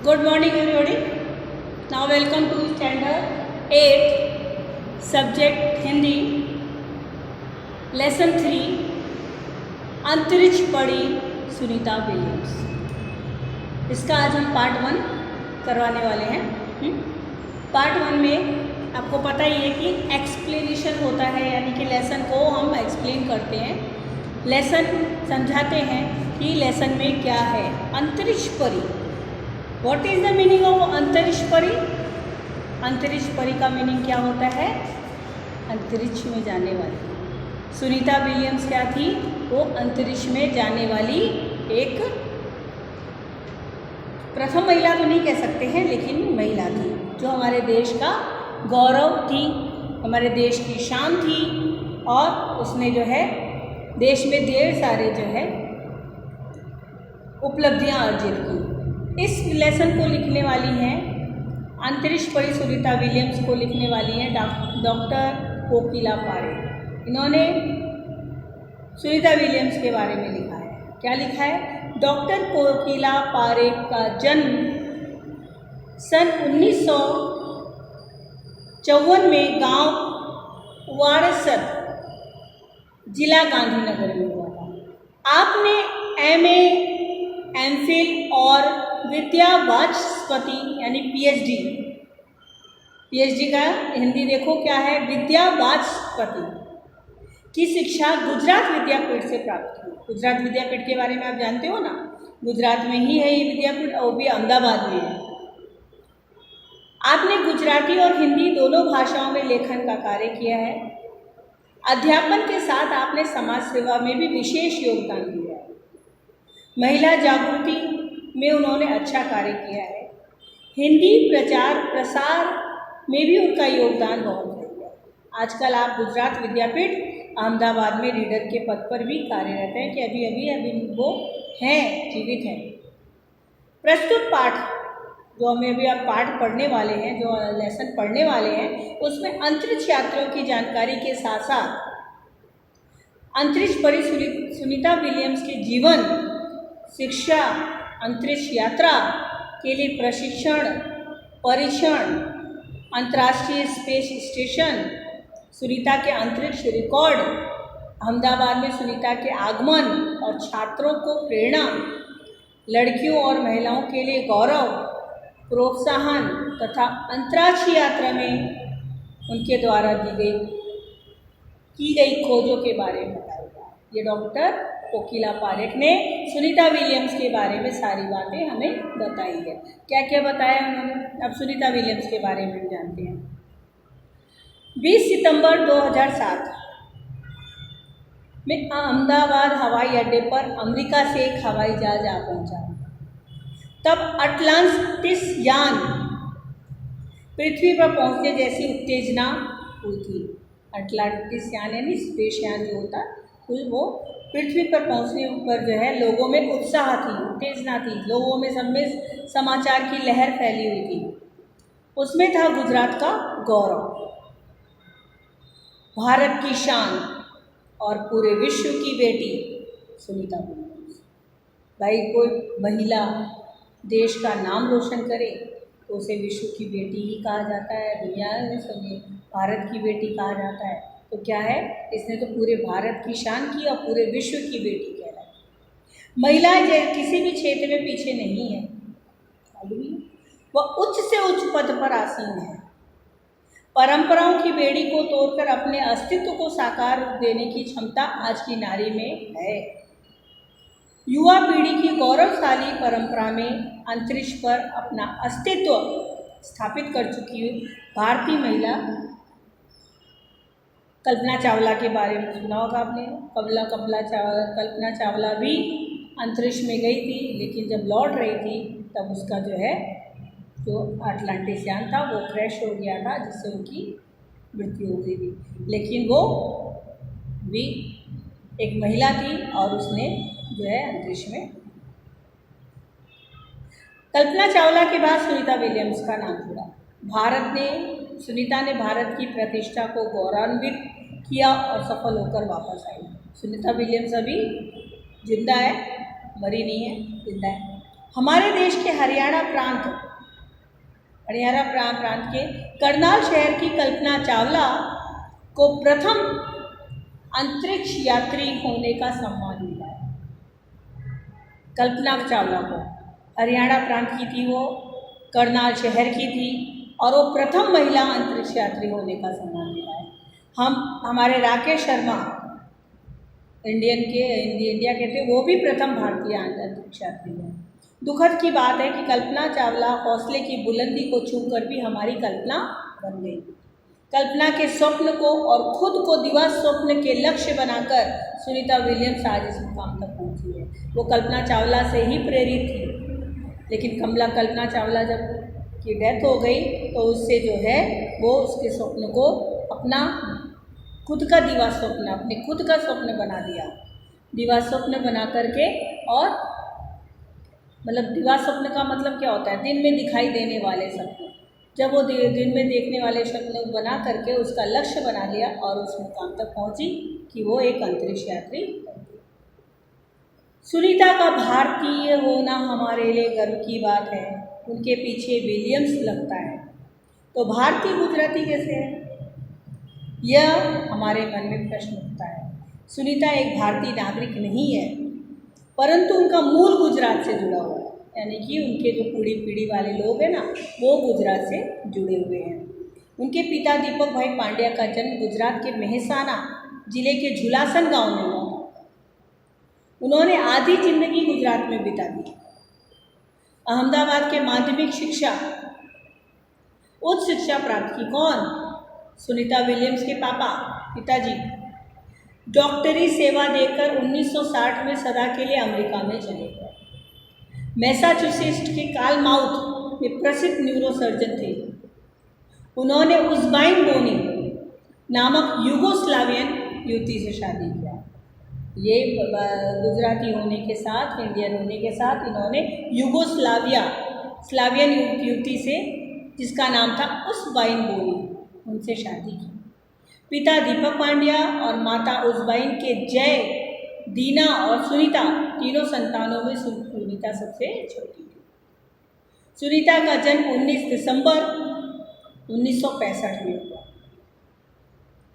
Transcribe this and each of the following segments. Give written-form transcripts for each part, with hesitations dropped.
Good morning everybody. Now welcome to standard 8 subject Hindi lesson 3 अंतरिक्ष पढ़ी Sunita Williams. इसका आज हम पार्ट 1 करवाने वाले हैं। पार्ट 1 में आपको पता ही है कि एक्सप्लेनेशन होता है, यानी कि लेसन को हम एक्सप्लेन करते हैं, लेसन समझाते हैं कि लेसन में क्या है। अंतरिक्ष परी, what is the meaning of अंतरिक्ष परी? अंतरिक्ष परी का मीनिंग क्या होता है? अंतरिक्ष में जाने वाली। सुनीता विलियम्स क्या थी? वो अंतरिक्ष में जाने वाली एक प्रथम महिला तो नहीं कह सकते हैं, लेकिन महिला थी जो हमारे देश का गौरव थी, हमारे देश की शान थी, और उसने जो है देश में ढेर सारे जो है उपलब्धियां अर्जित की। इस लेसन को लिखने वाली हैं, अंतरिक्ष परी सुनीता विलियम्स को लिखने वाली हैं डॉक्टर कोकिला पारेख। इन्होंने सुनीता विलियम्स के बारे में लिखा है। क्या लिखा है? डॉक्टर कोकिला पारेख का जन्म सन 1954 में गांव वारसद, जिला गांधीनगर में हुआ था। आपने MA, MPhil और विद्या वाचस्पति यानी PhD का हिंदी देखो क्या है, विद्या वाचस्पति की शिक्षा गुजरात विद्यापीठ से प्राप्त की। गुजरात विद्यापीठ के बारे में आप जानते हो ना, गुजरात में ही है ये विद्यापीठ, और भी अहमदाबाद में है। आपने गुजराती और हिंदी दोनों भाषाओं में लेखन का कार्य किया है। अध्यापन के साथ आपने समाज सेवा में भी विशेष योगदान दिया है। महिला जागृति में उन्होंने अच्छा कार्य किया है। हिंदी प्रचार प्रसार में भी उनका योगदान बहुत है। आजकल आप गुजरात विद्यापीठ अहमदाबाद में रीडर के पद पर भी कार्यरत हैं, कि अभी वो हैं, जीवित हैं। प्रस्तुत पाठ जो हमें अभी आप पाठ पढ़ने वाले हैं, जो लेसन पढ़ने वाले हैं, उसमें अंतरिक्ष यात्रियों की जानकारी के साथ साथ अंतरिक्ष परी सुनीता विलियम्स के जीवन, शिक्षा, अंतरिक्ष यात्रा के लिए प्रशिक्षण, परीक्षण, अंतर्राष्ट्रीय स्पेस स्टेशन, सुनीता के अंतरिक्ष रिकॉर्ड, अहमदाबाद में सुनीता के आगमन और छात्रों को प्रेरणा, लड़कियों और महिलाओं के लिए गौरव, प्रोत्साहन तथा अंतरिक्ष यात्रा में उनके द्वारा की गई खोजों के बारे में बताएगा। ये डॉक्टर कोकिला पारेख ने सुनीता विलियम्स के बारे में सारी बातें हमें बताई है। क्या क्या बताया उन्होंने? अब सुनीता विलियम्स के बारे में जानते हैं। 20 सितंबर 2007 में अहमदाबाद हवाई अड्डे पर अमेरिका से एक हवाई जहाज आ पहुंचा। तब अटलांटिस यान पृथ्वी पर पहुंचने जैसी उत्तेजना हुई थी। अटलांटिस यान यानी स्पेस यान जो होता है, वो पृथ्वी पर पहुंचने पर जो है लोगों में उत्साह थी, उत्तेजना थी, लोगों में सब में समाचार की लहर फैली हुई थी। उसमें था गुजरात का गौरव, भारत की शान और पूरे विश्व की बेटी सुनीता विलियम्स। भाई, कोई महिला देश का नाम रोशन करे तो उसे विश्व की बेटी ही कहा जाता है, दुनिया में सभी भारत की बेटी कहा जाता है। तो क्या है, इसने तो पूरे भारत की शान की और पूरे विश्व की बेटी कहलाई। महिलाएं किसी भी क्षेत्र में पीछे नहीं है, वह उच्च से उच्च पद पर आसीन है। परंपराओं की बेड़ी को तोड़कर अपने अस्तित्व को साकार रूप देने की क्षमता आज की नारी में है। युवा पीढ़ी की गौरवशाली परंपरा में अंतरिक्ष पर अपना अस्तित्व स्थापित कर चुकी भारतीय महिला कल्पना चावला के बारे में सुना होगा आपने। कल्पना चावला भी अंतरिक्ष में गई थी, लेकिन जब लौट रही थी तब उसका जो है जो अटलांटिस यान था वो क्रैश हो गया था, जिससे उनकी मृत्यु हो गई थी। लेकिन वो भी एक महिला थी और उसने जो है अंतरिक्ष में। कल्पना चावला के बाद सुनीता विलियम्स का नाम जुड़ा। सुनीता ने भारत की प्रतिष्ठा को गौरवान्वित किया और सफल होकर वापस आई। सुनीता विलियम्स अभी जिंदा है, मरी नहीं है, जिंदा है। हमारे देश के हरियाणा प्रांत के करनाल शहर की कल्पना चावला को प्रथम अंतरिक्ष यात्री होने का सम्मान मिला है। कल्पना चावला को हरियाणा प्रांत की थी, वो करनाल शहर की थी और वो प्रथम महिला अंतरिक्ष यात्री होने का सम्मान मिला है। हमारे राकेश शर्मा इंडिया के थे, वो भी प्रथम भारतीय अंतरिक्ष यात्री हैं। दुखद की बात है कि कल्पना चावला हौसले की बुलंदी को छूकर भी हमारी कल्पना बन गई। कल्पना के स्वप्न को और खुद को दिवा स्वप्न के लक्ष्य बनाकर सुनीता विलियम्स आज इस मुकाम तक पहुंची है। वो कल्पना चावला से ही प्रेरित थी, लेकिन कल्पना चावला जब की डेथ हो गई तो उससे जो है वो उसके स्वप्न को अपना खुद का दिवा स्वप्न, अपने खुद का स्वप्न बना दिया। दिवा स्वप्न बना करके, और मतलब दिवा स्वप्न का मतलब क्या होता है? दिन में दिखाई देने वाले सपने। जब वो दिन में देखने वाले सपने बना करके उसका लक्ष्य बना लिया और उस मुकाम तक पहुंची कि वो एक अंतरिक्ष यात्री। सुनीता का भारतीय होना हमारे लिए गर्व की बात है। उनके पीछे विलियम्स लगता है, तो भारतीय गुजराती कैसे है? यह हमारे मन में प्रश्न उठता है। सुनीता एक भारतीय नागरिक नहीं है, परंतु उनका मूल गुजरात से जुड़ा हुआ है, यानी कि उनके जो पीढ़ी वाले लोग हैं ना, वो गुजरात से जुड़े हुए हैं। उनके पिता दीपक भाई पांड्या का जन्म गुजरात के मेहसाना जिले के झुलासन गांव में हुआ। उन्होंने आधी जिंदगी गुजरात में बिता दी। अहमदाबाद के माध्यमिक शिक्षा, उच्च शिक्षा प्राप्त की। कौन? सुनीता विलियम्स के पिताजी डॉक्टरी सेवा देकर 1960 में सदा के लिए अमेरिका में चले गए। मैसाचुसेट्स के कालमाउथ में प्रसिद्ध न्यूरोसर्जन थे। उन्होंने उज़्बाइन बोनी नामक युगोस्लावियन युवती से शादी किया। ये गुजराती होने के साथ, इंडियन होने के साथ, इन्होंने स्लावियन युवती से, जिसका नाम था उज़्बाइन बोनी, उनसे शादी की। पिता दीपक पांड्या और माता उज़्बाइन के जय, दीना और सुनीता तीनों संतानों में सुनीता सबसे छोटी थी। सुनीता का जन्म 19 दिसंबर 1965 में हुआ,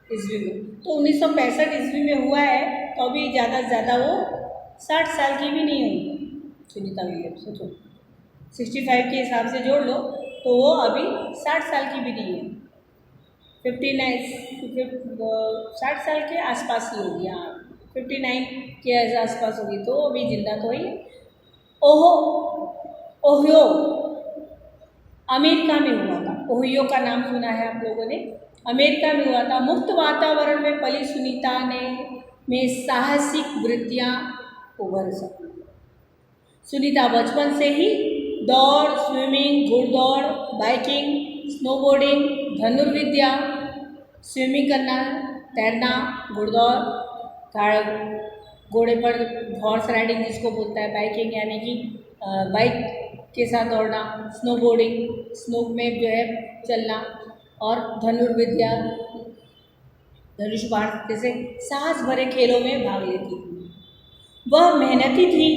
ईस्वी में। तो 1965 ईस्वी में हुआ है, तो अभी ज़्यादा से ज़्यादा वो 60 साल की भी नहीं होगी सुनीता विलियम्स। सोचो 65 के हिसाब से जोड़ लो तो वो अभी 60 साल की भी नहीं है। 60 साल के आसपास ही होगी, हाँ 59 के आसपास होगी, तो अभी जिंदा तो ही। ओहियो अमेरिका में हुआ था। ओहियो का नाम सुना है आप लोगों ने? अमेरिका में हुआ था। मुक्त वातावरण में पली सुनीता में साहसिक वृत्तियाँ उभर सकी। सुनीता बचपन से ही दौड़, स्विमिंग, घुड़दौड़, बाइकिंग, स्नोबोर्डिंग, धनुर्विद्या, स्विमिंग करना, तैरना, घुड़दौड़, घोड़े पर हॉर्स राइडिंग जिसको बोलता है, बाइकिंग यानी कि बाइक के साथ दौड़ना, स्नोबोर्डिंग, स्नो में जो है चलना, और धनुर्विद्या, धनुष बाण जैसे साहस भरे खेलों में भाग लेती थी। वह मेहनती थी।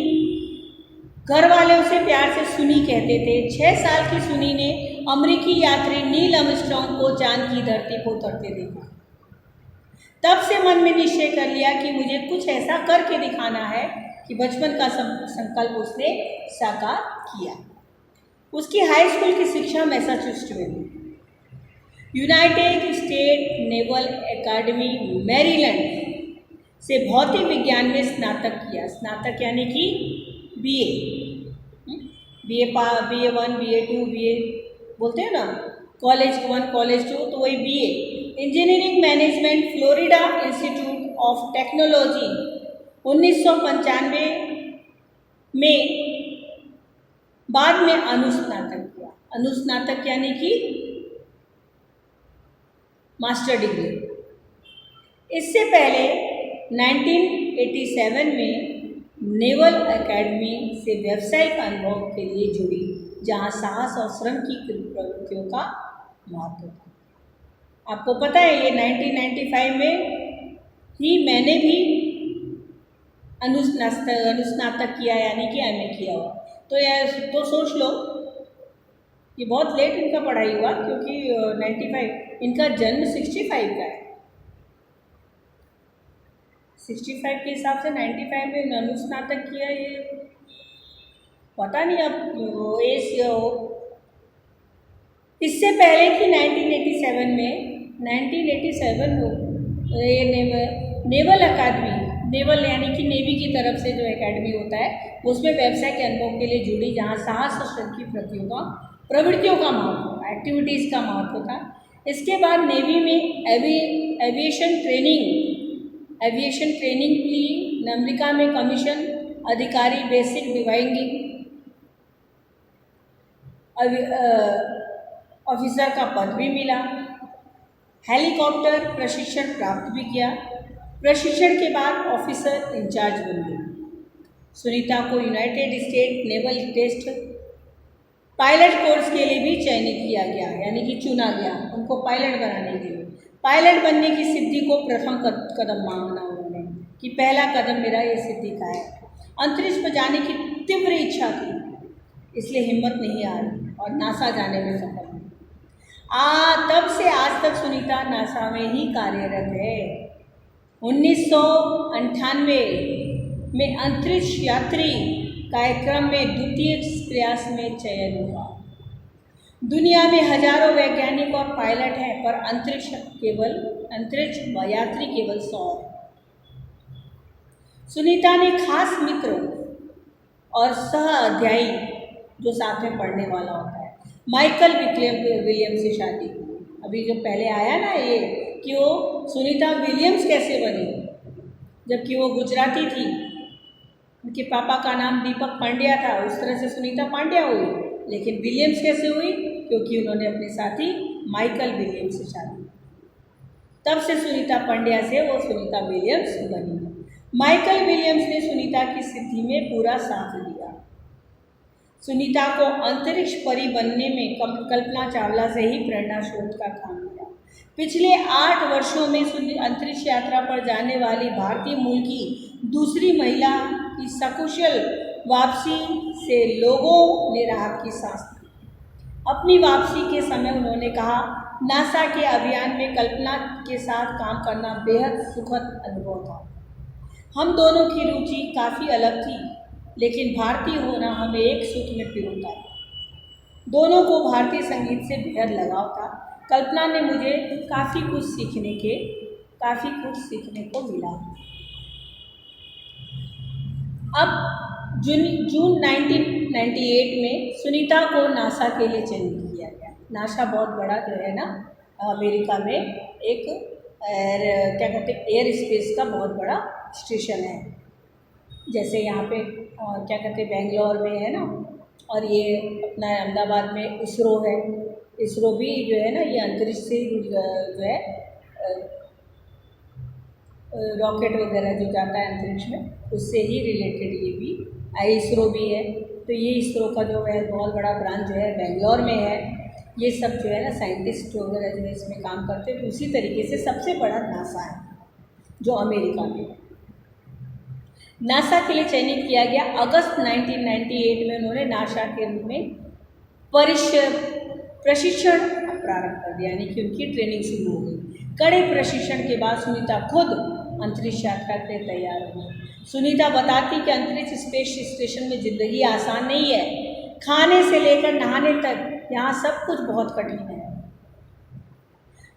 घर वाले उसे प्यार से सुनी कहते थे। 6 साल की सुनी ने अमेरिकी यात्री नील आर्मस्ट्रांग को चांद की धरती को उतरते देखा। तब से मन में निश्चय कर लिया कि मुझे कुछ ऐसा करके दिखाना है कि बचपन का संकल्प उसने साकार किया। उसकी हाई स्कूल की शिक्षा मैसाचुसेट्स में हुई। United State naval academy Maryland से भौतिक विज्ञान में स्नातक किया। स्नातक यानी कि BA 1, BA 2, BA बोलते हैं ना, कॉलेज 1, कॉलेज 2, तो वही BA। Engineering management, Florida institute of technology 1995 में। बाद में अनुस्नातक किया। अनुस्नातक यानी कि मास्टर डिग्री। इससे पहले 1987 में नेवल एकेडमी से व्यावसायिक अनुभव के लिए जुड़ी, जहां साहस और श्रम की प्रवृत्तियों का महत्व था। आपको पता है ये 1995 में ही मैंने भी अनुस्नातक किया, यानी कि MA किया हुआ। तो यार तो सोच लो, ये बहुत लेट इनका पढ़ाई हुआ, क्योंकि 95, इनका जन्म 65 का है। 65 के हिसाब से 95 में अनुस्नातक किया, ये पता नहीं अब एज हो। इससे पहले कि 1987 में ये नेवल अकादमी, नेवल यानी कि नेवी की तरफ से जो एकेडमी होता है, उसमें व्यवसाय के अनुभव के लिए जुड़ी, जहाँ साहस और श्रम की प्रवृत्तियों का महत्व, एक्टिविटीज़ का महत्व था। इसके बाद नेवी में एविएशन ट्रेनिंग ली। अमेरिका में कमीशन अधिकारी, बेसिक डिवाइंग ऑफिसर का पद भी मिला। हेलीकॉप्टर प्रशिक्षण प्राप्त भी किया। प्रशिक्षण के बाद ऑफिसर इंचार्ज बन गई। सुनीता को United State naval test pilot course के लिए भी चयनित किया गया, यानी कि चुना गया उनको पायलट बनाने के लिए। पायलट बनने की सिद्धि को प्रथम कदम मांगना उन्होंने, कि पहला कदम मेरा ये सिद्धि का है। अंतरिक्ष पर जाने की तीव्र इच्छा थी, इसलिए हिम्मत नहीं आ रही और नासा जाने में सफल हुई। तब से आज तक सुनीता नासा में ही कार्यरत है। 1998 में अंतरिक्ष यात्री कार्यक्रम में द्वितीय प्रयास में चयन हुआ। दुनिया में हजारों वैज्ञानिक और पायलट हैं, पर अंतरिक्ष यात्री केवल 100 है। सुनीता ने खास मित्र और सह अध्यायी, जो साथ में पढ़ने वाला होता है, माइकल विलियम्स से शादी की। अभी जो पहले आया ना ये, कि वो सुनीता विलियम्स कैसे बनी, जबकि वो गुजराती थी, उनके पापा का नाम दीपक पांड्या था, उस तरह से सुनीता पांड्या हुई। लेकिन विलियम्स कैसे हुई? क्योंकि उन्होंने अपने साथी माइकल विलियम्स से शादी की। तब से सुनीता पांड्या से वो सुनीता विलियम्स बनी। माइकल विलियम्स ने सुनीता की सिद्धि में पूरा साथ दिया। सुनीता को अंतरिक्ष परी बनने में कल्पना चावला से ही प्रेरणा स्रोत का काम किया। पिछले 8 वर्षों में अंतरिक्ष यात्रा पर जाने वाली भारतीय मूल की दूसरी महिला की सकुशल वापसी से लोगों ने राहत की सांस ली। अपनी वापसी के समय उन्होंने कहा, नासा के अभियान में कल्पना के साथ काम करना बेहद सुखद अनुभव था। हम दोनों की रुचि काफ़ी अलग थी, लेकिन भारतीय होना हमें एक सूत्र में पिरोता है। दोनों को भारतीय संगीत से बेहद लगाव था। कल्पना ने मुझे काफ़ी कुछ सीखने को मिला। अब जून 1998 में सुनीता को नासा के लिए चयनित किया गया। नासा बहुत बड़ा जो है ना, अमेरिका में एक एयर स्पेस का बहुत बड़ा स्टेशन है। जैसे यहाँ पे बेंगलोर में है ना, और ये अपना अहमदाबाद में इसरो है। इसरो भी जो है ना, ये अंतरिक्ष से जो है रॉकेट वगैरह जो जाता है अंतरिक्ष में, उससे ही रिलेटेड ये भी इसरो भी है। तो ये इसरो का जो है बहुत बड़ा ब्रांच जो है बेंगलोर में है। ये सब जो है ना साइंटिस्ट वगैरह जो है इसमें काम करते हैं। तो उसी तरीके से सबसे बड़ा नासा है जो अमेरिका में है। नासा के लिए चयनित किया गया। अगस्त 1998 में उन्होंने नासा के रूप में प्रशिक्षण प्रारंभ कर दिया, यानी कि उनकी ट्रेनिंग शुरू हो गई। कड़े प्रशिक्षण के बाद सुनीता खुद अंतरिक्ष यात्रा के लिए तैयार हुई। सुनीता बताती कि अंतरिक्ष स्पेस स्टेशन में ज़िंदगी आसान नहीं है। खाने से लेकर नहाने तक यहाँ सब कुछ बहुत कठिन है।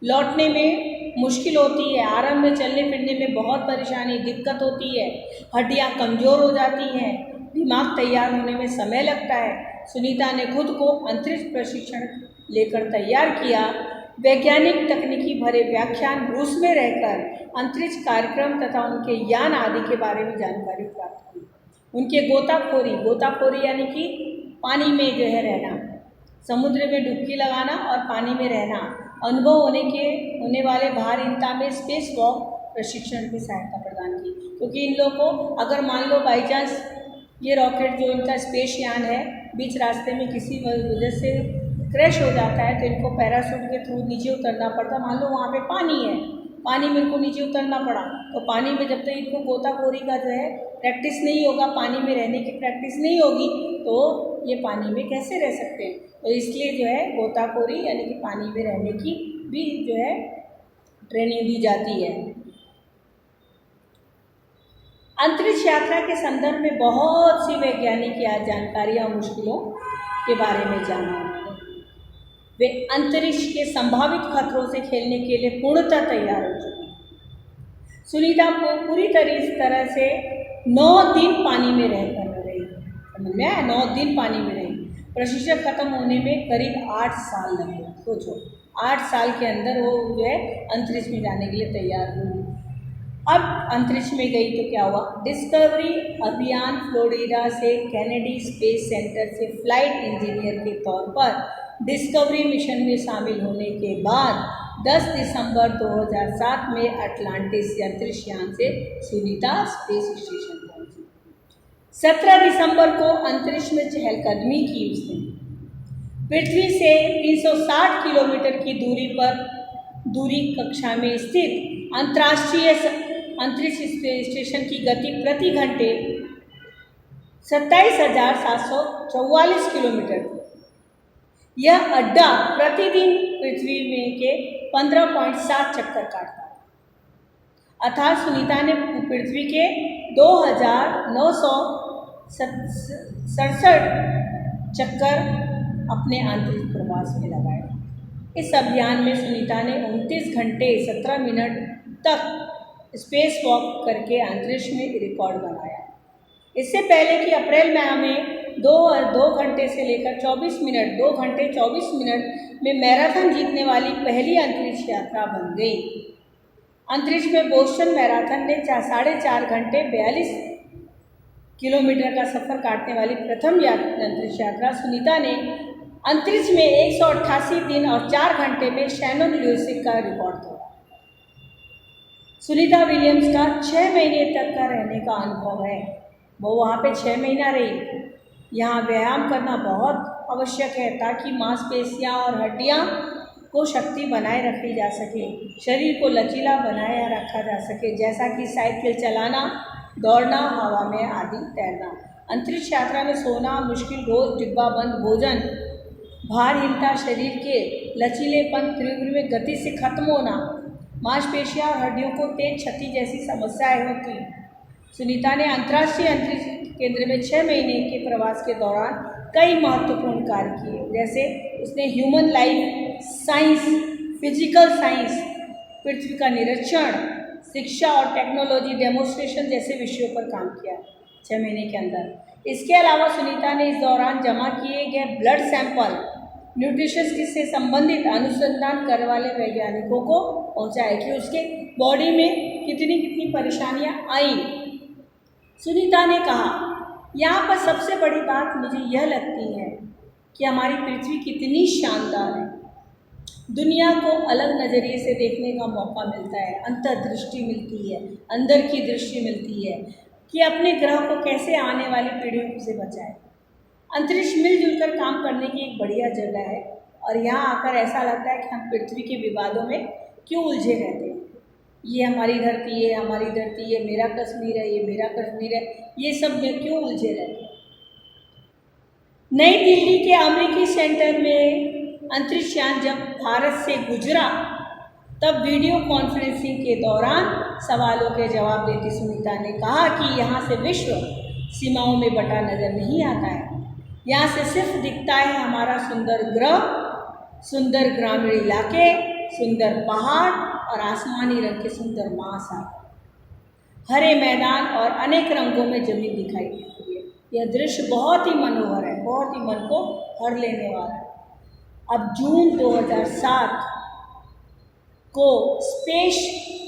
लौटने में मुश्किल होती है। आरंभ में चलने फिरने में बहुत परेशानी, दिक्कत होती है। हड्डियाँ कमज़ोर हो जाती हैं। दिमाग तैयार होने में समय लगता है। सुनीता ने खुद को अंतरिक्ष प्रशिक्षण लेकर तैयार किया। वैज्ञानिक तकनीकी भरे व्याख्यान, रूस में रहकर अंतरिक्ष कार्यक्रम तथा उनके यान आदि के बारे में जानकारी प्राप्त की। उनके गोताखोरी यानी कि पानी में जो है रहना, समुद्र में डुबकी लगाना और पानी में रहना, अनुभव होने वाले भारहीनता में स्पेस वॉक प्रशिक्षण की सहायता प्रदान की। क्योंकि इन लोगों को अगर मान लो बाई चांस ये रॉकेट जो इनका स्पेस यान है बीच रास्ते में किसी वजह से क्रैश हो जाता है, तो इनको पैराशूट के थ्रू नीचे उतरना पड़ता। मान लो वहाँ पे पानी है, पानी मेरे को नीचे उतरना पड़ा। तो पानी में जब तक इनको गोताखोरी का जो है प्रैक्टिस नहीं होगा, पानी में रहने की प्रैक्टिस नहीं होगी, तो ये पानी में कैसे रह सकते हैं। तो इसलिए जो है गोताखोरी यानी कि पानी में रहने की भी जो है ट्रेनिंग दी जाती है। अंतरिक्ष यात्रा के संदर्भ में बहुत सी वैज्ञानिक या जानकारियाँ मुश्किलों के बारे में जाना। वे अंतरिक्ष के संभावित खतरों से खेलने के लिए पूर्णतः तैयार हो चुके हैं। सुनीता को पूरी तरह से 9 दिन पानी में रहकर रही, समझ में आया, 9 दिन पानी में रही। प्रशिक्षण खत्म होने में करीब 8 साल लगे। सोचो 8 साल के अंदर वो जो है अंतरिक्ष में जाने के लिए तैयार हुई। अब अंतरिक्ष में गई तो क्या हुआ, डिस्कवरी अभियान फ्लोरिडा से कैनेडी स्पेस सेंटर से फ्लाइट इंजीनियर के तौर पर डिस्कवरी मिशन में शामिल होने के बाद 10 दिसंबर 2007 में अटलांटिस अंतरिक्ष यान से सुनीता स्पेस स्टेशन पहुंची। 17 दिसंबर को अंतरिक्ष में चहलकदमी की उसने। पृथ्वी से 360 किलोमीटर की दूरी कक्षा में स्थित अंतर्राष्ट्रीय अंतरिक्ष स्टेशन की गति प्रति घंटे 27,744 किलोमीटर थी। यह अड्डा प्रतिदिन पृथ्वी में के 15.7 चक्कर काटता है। अर्थात सुनीता ने पृथ्वी के 2,967 चक्कर अपने अंतरिक्ष प्रवास में लगाए। इस अभियान में सुनीता ने 29 घंटे 17 मिनट तक स्पेस वॉक करके अंतरिक्ष में रिकॉर्ड बनाया। इससे पहले कि अप्रैल माह में 2 घंटे से लेकर 24 मिनट 2 घंटे 24 मिनट में मैराथन जीतने वाली पहली अंतरिक्ष यात्रा बन गई। अंतरिक्ष में बोस्टन मैराथन ने 4.5 घंटे 42 किलोमीटर का सफर काटने वाली प्रथम अंतरिक्ष यात्रा सुनीता ने अंतरिक्ष में 188 दिन और 4 घंटे में शैनन ल्यूसिक का रिकॉर्ड तोड़ा। सुनीता विलियम्स का 6 महीने तक का रहने का अनुभव है। वो वहाँ पे 6 महीना रही। यहाँ व्यायाम करना बहुत आवश्यक है ताकि मांसपेशियाँ और हड्डियाँ को शक्ति बनाए रखी जा सके, शरीर को लचीला बनाए रखा जा सके, जैसा कि साइकिल चलाना, दौड़ना, हवा में आदि तैरना। अंतरिक्ष यात्रा में सोना मुश्किल, रोज डिब्बाबंद भोजन, भारहीनता, शरीर के लचीलेपन, तीव्र में गति से खत्म होना, मांसपेशियाँ और हड्डियों को तेज क्षति जैसी समस्याएं होती। सुनीता ने अंतर्राष्ट्रीय अंतरिक्ष केंद्र में 6 महीने के प्रवास के दौरान कई महत्वपूर्ण कार्य किए, जैसे उसने human life science, physical science, पृथ्वी का निरीक्षण, शिक्षा और टेक्नोलॉजी डेमोन्स्ट्रेशन जैसे विषयों पर काम किया 6 महीने के अंदर। इसके अलावा सुनीता ने इस दौरान जमा किए गए ब्लड सैंपल न्यूट्रिशन से संबंधित अनुसंधान करने वाले वैज्ञानिकों को पहुंचाया कि उसके बॉडी में कितनी परेशानियां आई। सुनीता ने कहा, यहाँ पर सबसे बड़ी बात मुझे यह लगती है कि हमारी पृथ्वी कितनी शानदार है। दुनिया को अलग नज़रिए से देखने का मौका मिलता है, अंतर्दृष्टि मिलती है, अंदर की दृष्टि मिलती है कि अपने ग्रह को कैसे आने वाली पीढ़ियों से बचाए। अंतरिक्ष मिलजुल कर काम करने की एक बढ़िया जगह है और यहाँ आकर ऐसा लगता है कि हम पृथ्वी के विवादों में क्यों उलझे रहते हैं। ये हमारी धरती है, हमारी धरती, ये मेरा कश्मीर है, ये मेरा कश्मीर है, ये सब में क्यों उलझे रहते हैं। नई दिल्ली के अमेरिकी सेंटर में अंतरिक्ष यान जब भारत से गुजरा तब वीडियो कॉन्फ्रेंसिंग के दौरान सवालों के जवाब देती सुनीता ने कहा कि यहाँ से विश्व सीमाओं में बटा नजर नहीं आता है। यहाँ से सिर्फ दिखता है हमारा सुंदर ग्रह, सुंदर ग्रामीण इलाके, सुंदर पहाड़ और आसमानी रंग के सुंदर महासागर, हरे मैदान और अनेक रंगों में जमीन दिखाई देती है। यह दृश्य बहुत ही मनोहर है, बहुत ही मन को हर लेने वाला है। अब जून 2007 को स्पेस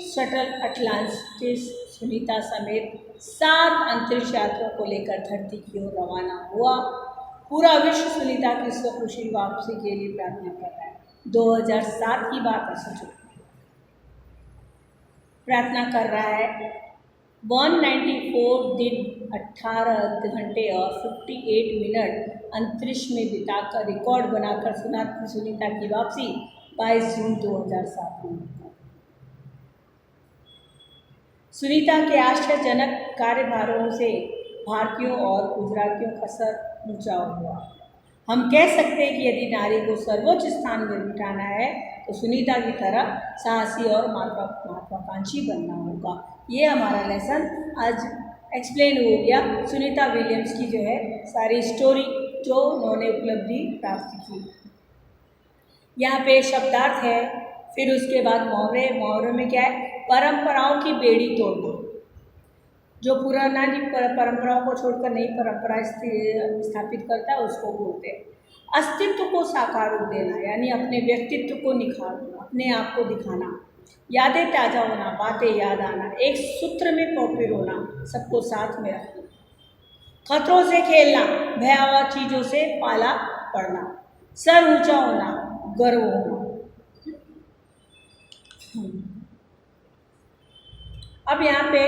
शटल अटलांटिस सुनीता समेत 7 अंतरिक्ष यात्रियों को लेकर धरती की ओर रवाना हुआ। पूरा विश्व सुनीता की स्वकुशील वापसी के लिए प्रार्थना कर रहा है। 2007 की बात है, सोचो, प्रार्थना कर रहा है। 194 दिन 18 घंटे और 58 मिनट अंतरिक्ष में बिताकर रिकॉर्ड बनाकर सुनीता की वापसी 22 जून 2007 में। सुनीता के आश्चर्यजनक कार्यभारों से भारतीयों और गुजरातियों का सर ऊंचा हुआ। हम कह सकते हैं कि यदि नारी को सर्वोच्च स्थान में बिठाना है तो सुनीता की तरह साहसी और महत्वाकांक्षी बनना होगा। ये हमारा लेसन आज एक्सप्लेन हो गया। सुनीता विलियम्स की जो है सारी स्टोरी जो उन्होंने उपलब्धि प्राप्त की। यहाँ पे शब्दार्थ है, फिर उसके बाद मुहावरे। मुहावरे में क्या है? परंपराओं की बेड़ी तोड़ना। जो पुराना परंपराओं को छोड़कर नई परंपरा स्थापित करता है उसको बोलते हैं। अस्तित्व को साकार रूप देना, यानी अपने व्यक्तित्व को निखारना, अपने आप को दिखाना। यादें ताज़ा होना, बातें याद आना, एक सूत्र में पिरोना, सबको साथ में रखना। खतरों से खेलना, भयावह चीज़ों से पाला पड़ना। सर ऊंचा होना, गर्व होना। अब यहाँ पे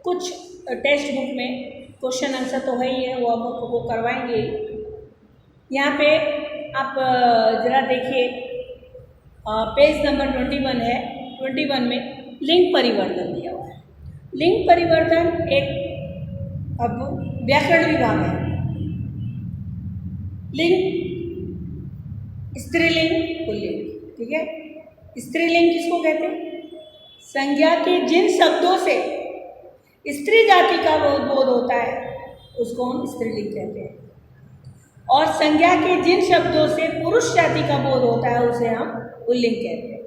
कुछ टेक्स्ट बुक में क्वेश्चन आंसर तो है ही है, वो हम आपको करवाएंगे। यहाँ पे आप ज़रा देखिए, पेज नंबर 21 है। 21 में लिंग परिवर्तन दिया हुआ है। लिंग परिवर्तन एक अब व्याकरण विभाग है। लिंग स्त्रीलिंग, पुल्लिंग, ठीक है। स्त्रीलिंग किसको कहते हैं? संज्ञा के जिन शब्दों से स्त्री जाति का बोध होता है उसको हम स्त्रीलिंग कहते हैं, और संज्ञा के जिन शब्दों से पुरुष जाति का बोध होता है उसे हम पुल्लिंग कहते हैं।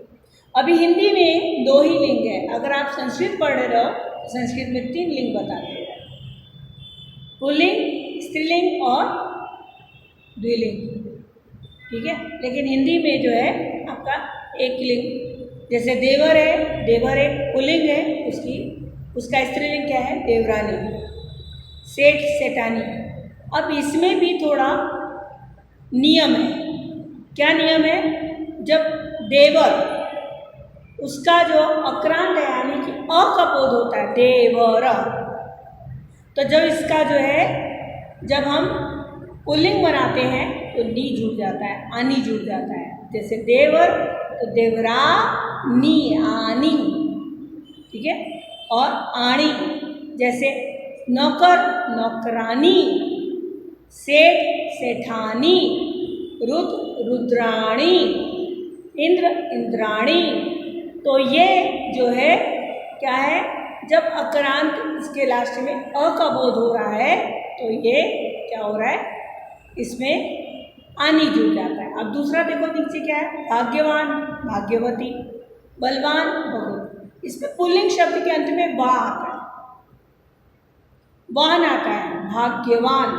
अभी हिंदी में 2 ही लिंग है। अगर आप संस्कृत पढ़ रहे हो तो संस्कृत में 3 लिंग बताते हैं, पुल्लिंग, स्त्रीलिंग और द्विलिंग, ठीक है। लेकिन हिंदी में जो है आपका एक लिंग, जैसे देवर है, देवर एक पुल्लिंग है, उसका स्त्रीलिंग क्या है? देवरानी। सेठ, सेठानी। अब इसमें भी थोड़ा नियम है। क्या नियम है? जब देवर, उसका जो अक्रांत है यानी कि अ का बोध होता है, देवर, तो जब इसका जो है, जब हम पुल्लिंग बनाते हैं तो नी जुड़ जाता है, आनी जुड़ जाता है। जैसे देवर तो देवरानी, आनी, ठीक है। और आणी, जैसे नौकर, नौकरानी, सेठ, सेठानी, रुद्र, रुद्राणी, इंद्र, इंद्राणी। तो ये जो है क्या है? जब अक्रांत इसके लास्ट में अ का बोध हो रहा है तो ये क्या हो रहा है? इसमें आनी जुड़ जाता है। अब दूसरा देखो नीचे क्या है? भाग्यवान, भाग्यवती, बलवान, बलवती। इसमें पुल्लिंग शब्द के अंत में वा आता है, वाहन आता है, भाग्यवान,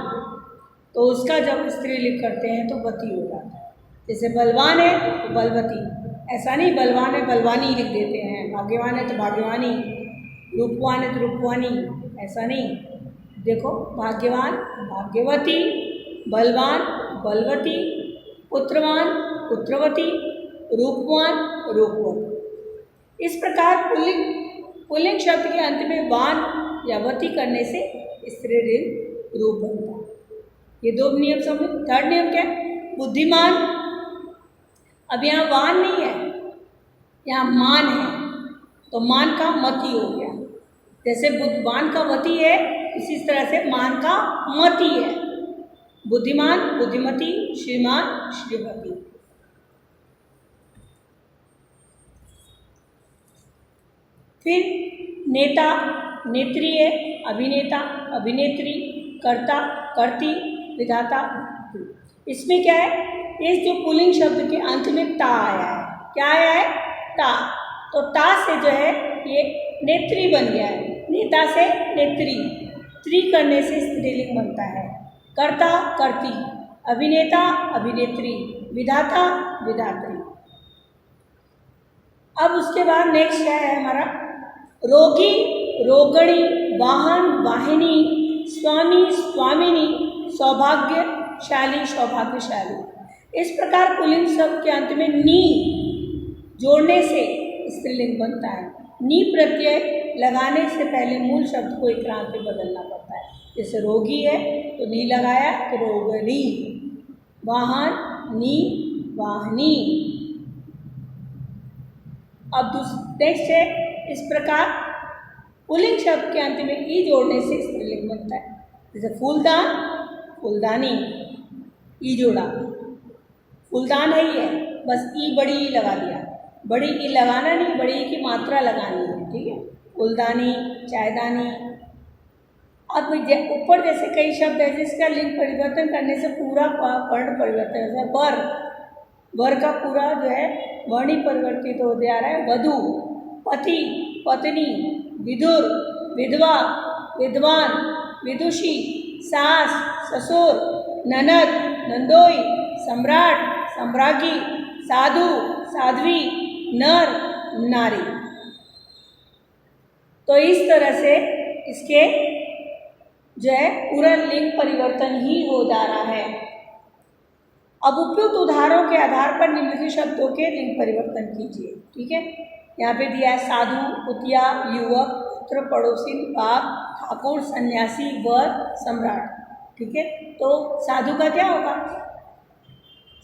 तो उसका जब स्त्रीलिंग करते हैं तो वती हो जाता है। जैसे बलवान है तो बलवती, ऐसा नहीं बलवान है बलवानी लिख देते हैं, भाग्यवान है तो भाग्यवानी, रूपवान है तो रूपवानी, ऐसा नहीं। देखो, भाग्यवान, भाग्यवती, बलवान, बलवती, पुत्रवान, पुत्रवती, रूपवान, रूपवती। इस प्रकार पुल्लिंग शब्द के अंत में वान या वती करने से स्त्रीलिंग रूप बनता है। ये 2 नियम समझ। थर्ड नियम क्या है? बुद्धिमान। अब यहाँ वान नहीं है, यहाँ मान है, तो मान का मति हो गया। जैसे बुद्धवान का वती है, इसी तरह से मान का मति है। बुद्धिमान, बुद्धिमती, श्रीमान, श्रीमती। फिर नेता, नेत्री है, अभिनेता, अभिनेत्री, कर्ता, कर्ती, विधाता। इसमें क्या है? इस जो पुल्लिंग शब्द के अंत में ता आया है। क्या आया है? ता। तो ता से जो है ये नेत्री बन गया है। नेता से नेत्री, त्री करने से स्त्रीलिंग बनता है। कर्ता, कर्ती, अभिनेता, अभिनेत्री, विधाता, विधात्री। अब उसके बाद नेक्स्ट क्या है हमारा? रोगी, रोगणी, वाहन, वाहिनी, स्वामी, स्वामिनी, सौभाग्यशाली, सौभाग्यशाली। इस प्रकार पुल्लिंग शब्द के अंत में नी जोड़ने से स्त्रीलिंग बनता है। नी प्रत्यय लगाने से पहले मूल शब्द को इक्रांत में बदलना पड़ता है। जैसे रोगी है तो नी लगाया तो रोगनी, वाहन, नी, वाहनी। अब नेक्स्ट है, इस प्रकार पुल्लिंग शब्द के अंत में ई जोड़ने से स्त्रीलिंग बनता है। जैसे फूलदान, फूलदानी, ई जोड़ा। फूलदान है ही है, बस ई बड़ी ई लगा दिया। बड़ी ई लगाना नहीं, बड़ी ई की मात्रा लगानी है, ठीक है। फूलदानी, चायदानी। अब ऊपर जैसे कई शब्द है जिसका लिंग परिवर्तन करने से पूरा वर्ण परिवर्तन होता है। वर, वर का पूरा जो है वर्ण ही परिवर्तित हो जा रहा है। वधु, पति, पत्नी, विदुर, विधवा, विद्वान, विदुषी, सास, ससुर, ननद, नंदोई, सम्राट, सम्राज्ञी, साधु, साध्वी, नर, नारी। तो इस तरह से इसके जो है पूरा लिंग परिवर्तन ही हो जा रहा है। अब उपयुक्त उदाहरणों के आधार पर निम्नलिखित शब्दों के लिंग परिवर्तन कीजिए, ठीक है। यहाँ पे दिया है साधु, कुतिया, युवक, पुत्र, पड़ोसी, बाप, ठाकुर, सन्यासी, वर, सम्राट, ठीक है। तो साधु का क्या होगा?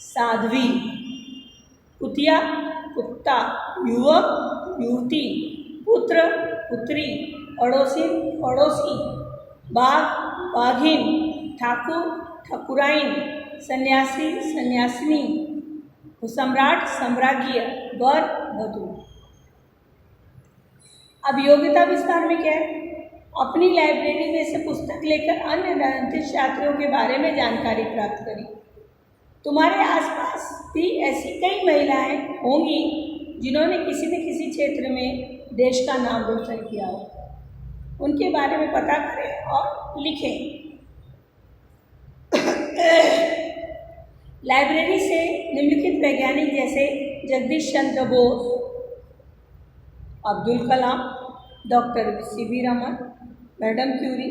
साध्वी, कुतिया, कुत्ता, युवक, युवती, पुत्र, पुत्री, पड़ोसी, पड़ोसी, बाघ, बाघिन, ठाकुर, ठाकुराइन, सन्यासी, सन्यासिनी, सम्राट, सम्राज्ञी, वर, वधू। अब योग्यता विस्तार में क्या है? अपनी लाइब्रेरी में से पुस्तक लेकर अन्य निमंत्रित छात्रों के बारे में जानकारी प्राप्त करें। तुम्हारे आसपास भी ऐसी कई महिलाएं होंगी जिन्होंने किसी न किसी क्षेत्र में देश का नाम रोशन किया हो। उनके बारे में पता करें और लिखें। लाइब्रेरी से निम्नलिखित वैज्ञानिक जैसे Jagadish Chandra Bose, Abdul Kalam, doctor CV Raman, madam Curie.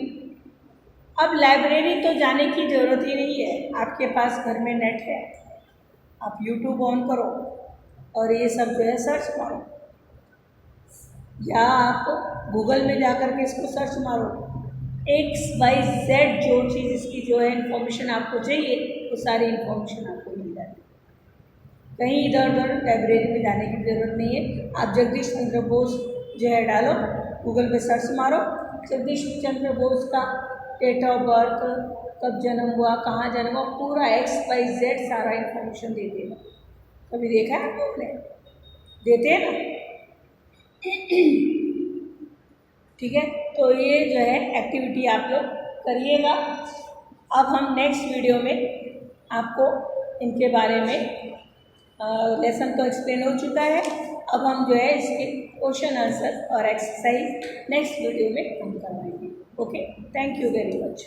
अब लाइब्रेरी तो जाने की ज़रूरत ही नहीं है, आपके पास घर में नेट है, आप YouTube ऑन करो और ये सब जो है सर्च मारो, या आप गूगल में जा कर के इसको सर्च मारो। XYZ जो चीज़ इसकी जो है इन्फॉर्मेशन आपको चाहिए वो सारी इन्फॉर्मेशन आपको मिल जाती है। कहीं इधर उधर लाइब्रेरी में जाने की ज़रूरत नहीं है। आप जगदीश चंद्र बोस जो है डालो, गूगल पे सर्च मारो, जगदीश चंद्र बोस का डेट ऑफ बर्थ, कब जन्म हुआ, कहाँ जन्म हुआ, पूरा XYZ सारा इन्फॉर्मेशन दे देगा। कभी देखा है आपने? देते हैं ना? ठीक है, तो ये जो है एक्टिविटी आप लोग करिएगा। अब हम नेक्स्ट वीडियो में आपको इनके बारे में लेसन तो एक्सप्लेन हो चुका है, अब हम जो है इसके क्वेश्चन आंसर और एक्सरसाइज नेक्स्ट वीडियो में हम करवाएंगे। Okay, thank you very much.